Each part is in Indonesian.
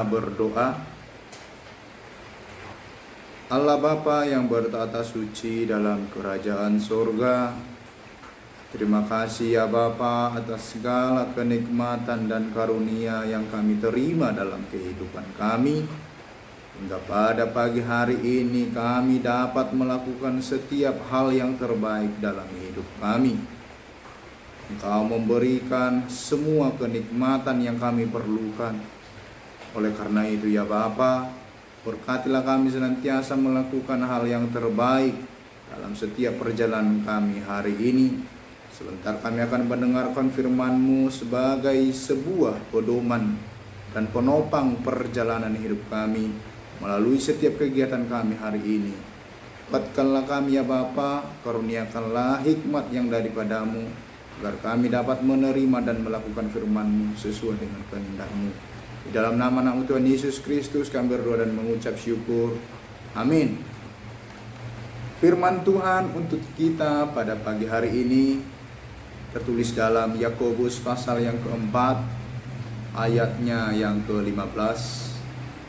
berdoa. Allah Bapa yang bertata suci dalam kerajaan surga, terima kasih ya Bapa atas segala kenikmatan dan karunia yang kami terima dalam kehidupan kami. Hingga pada pagi hari ini kami dapat melakukan setiap hal yang terbaik dalam hidup kami. Engkau memberikan semua kenikmatan yang kami perlukan. Oleh karena itu ya Bapa, berkatilah kami senantiasa melakukan hal yang terbaik dalam setiap perjalanan kami hari ini. Sebentar kami akan mendengarkan firman-Mu sebagai sebuah pedoman dan penopang perjalanan hidup kami melalui setiap kegiatan kami hari ini. Kuatkanlah kami ya Bapa, karuniakanlah hikmat yang daripada-Mu, agar kami dapat menerima dan melakukan firman-Mu sesuai dengan kehendak-Mu. Di dalam nama anak Tuhan Yesus Kristus kami berdoa dan mengucap syukur. Amin. Firman Tuhan untuk kita pada pagi hari ini tertulis dalam Yakobus pasal yang keempat, ayatnya yang ke-15.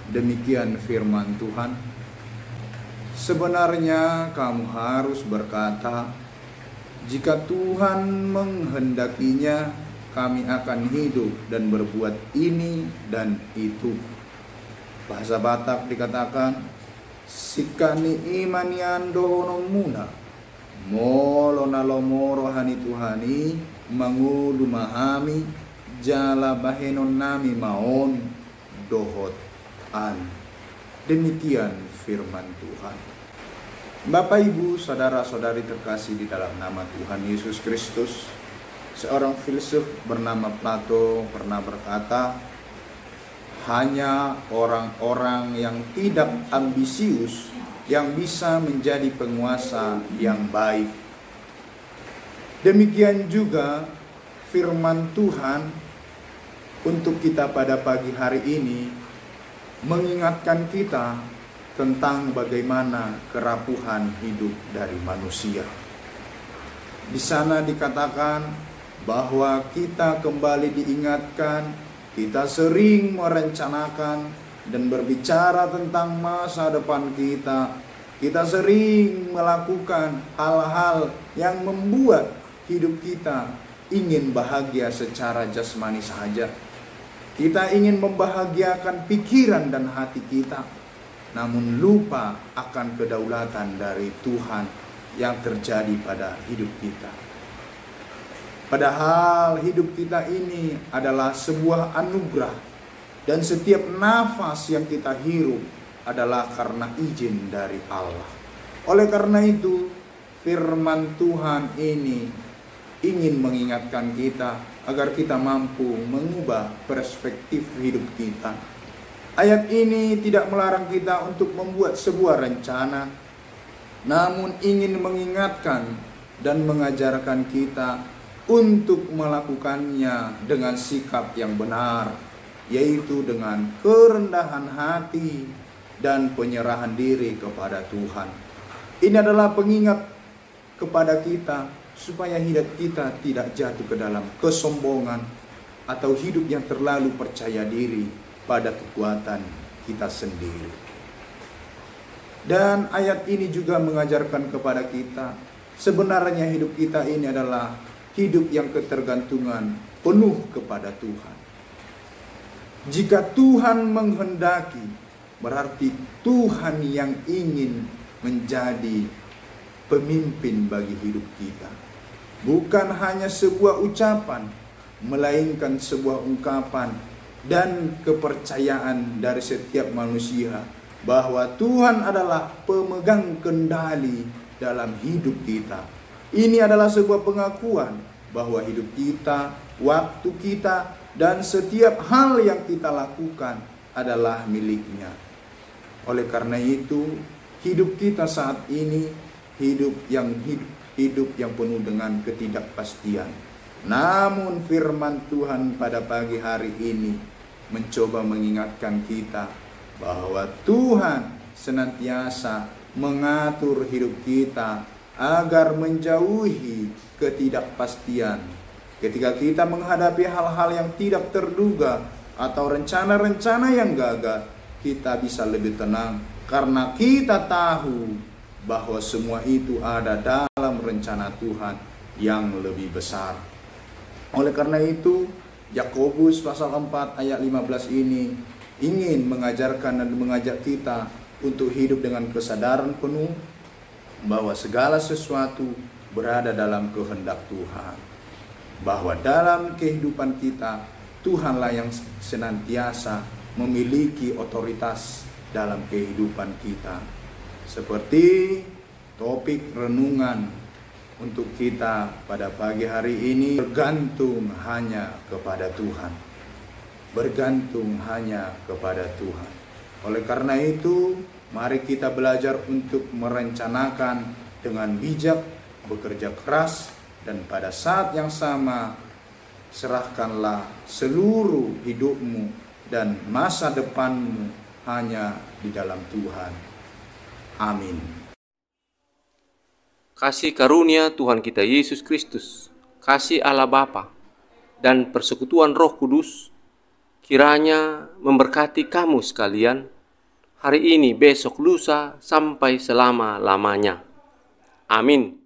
Demikian firman Tuhan. Sebenarnya kamu harus berkata, jika Tuhan menghendakinya, kami akan hidup dan berbuat ini dan itu. Bahasa Batak dikatakan, sikani imanian dohono muna, molo nalomoro hani Tuhani, mangulu mahami, jala bahenon nami maon, dohot an. Demikian firman Tuhan. Bapak, Ibu, saudara-saudari terkasih di dalam nama Tuhan Yesus Kristus, seorang filsuf bernama Plato pernah berkata, hanya orang-orang yang tidak ambisius yang bisa menjadi penguasa yang baik. Demikian juga firman Tuhan untuk kita pada pagi hari ini mengingatkan kita tentang bagaimana kerapuhan hidup dari manusia. Di sana dikatakan bahwa kita kembali diingatkan, kita sering merencanakan dan berbicara tentang masa depan kita. Kita sering melakukan hal-hal yang membuat hidup kita ingin bahagia secara jasmani saja. Kita ingin membahagiakan pikiran dan hati kita, namun lupa akan kedaulatan dari Tuhan yang terjadi pada hidup kita. Padahal hidup kita ini adalah sebuah anugerah, dan setiap nafas yang kita hirup adalah karena izin dari Allah. Oleh karena itu, firman Tuhan ini ingin mengingatkan kita agar kita mampu mengubah perspektif hidup kita. Ayat ini tidak melarang kita untuk membuat sebuah rencana, namun ingin mengingatkan dan mengajarkan kita untuk melakukannya dengan sikap yang benar, yaitu dengan kerendahan hati dan penyerahan diri kepada Tuhan. Ini adalah pengingat kepada kita supaya hidup kita tidak jatuh ke dalam kesombongan atau hidup yang terlalu percaya diri pada kekuatan kita sendiri. Dan ayat ini juga mengajarkan kepada kita, sebenarnya hidup kita ini adalah hidup yang ketergantungan penuh kepada Tuhan. Jika Tuhan menghendaki, berarti Tuhan yang ingin menjadi pemimpin bagi hidup kita. Bukan hanya sebuah ucapan, melainkan sebuah ungkapan dan kepercayaan dari setiap manusia bahwa Tuhan adalah pemegang kendali dalam hidup kita. Ini adalah sebuah pengakuan bahwa hidup kita, waktu kita, dan setiap hal yang kita lakukan adalah miliknya. Oleh karena itu, hidup kita saat ini hidup yang penuh dengan ketidakpastian. Namun firman Tuhan pada pagi hari ini mencoba mengingatkan kita bahwa Tuhan senantiasa mengatur hidup kita agar menjauhi ketidakpastian. Ketika kita menghadapi hal-hal yang tidak terduga, atau rencana-rencana yang gagal, kita bisa lebih tenang karena kita tahu bahwa semua itu ada dalam rencana Tuhan yang lebih besar. Oleh karena itu, Yakobus pasal 4 ayat 15 ini ingin mengajarkan dan mengajak kita untuk hidup dengan kesadaran penuh bahwa segala sesuatu berada dalam kehendak Tuhan. Bahwa dalam kehidupan kita, Tuhanlah yang senantiasa memiliki otoritas dalam kehidupan kita. Seperti topik renungan untuk kita pada pagi hari ini, bergantung hanya kepada Tuhan. Bergantung hanya kepada Tuhan. Oleh karena itu, mari kita belajar untuk merencanakan dengan bijak, bekerja keras, dan pada saat yang sama serahkanlah seluruh hidupmu dan masa depanmu hanya di dalam Tuhan. Amin. Kasih karunia Tuhan kita Yesus Kristus, kasih Allah Bapa, dan persekutuan Roh Kudus kiranya memberkati kamu sekalian hari ini, besok, lusa, sampai selama-lamanya. Amin.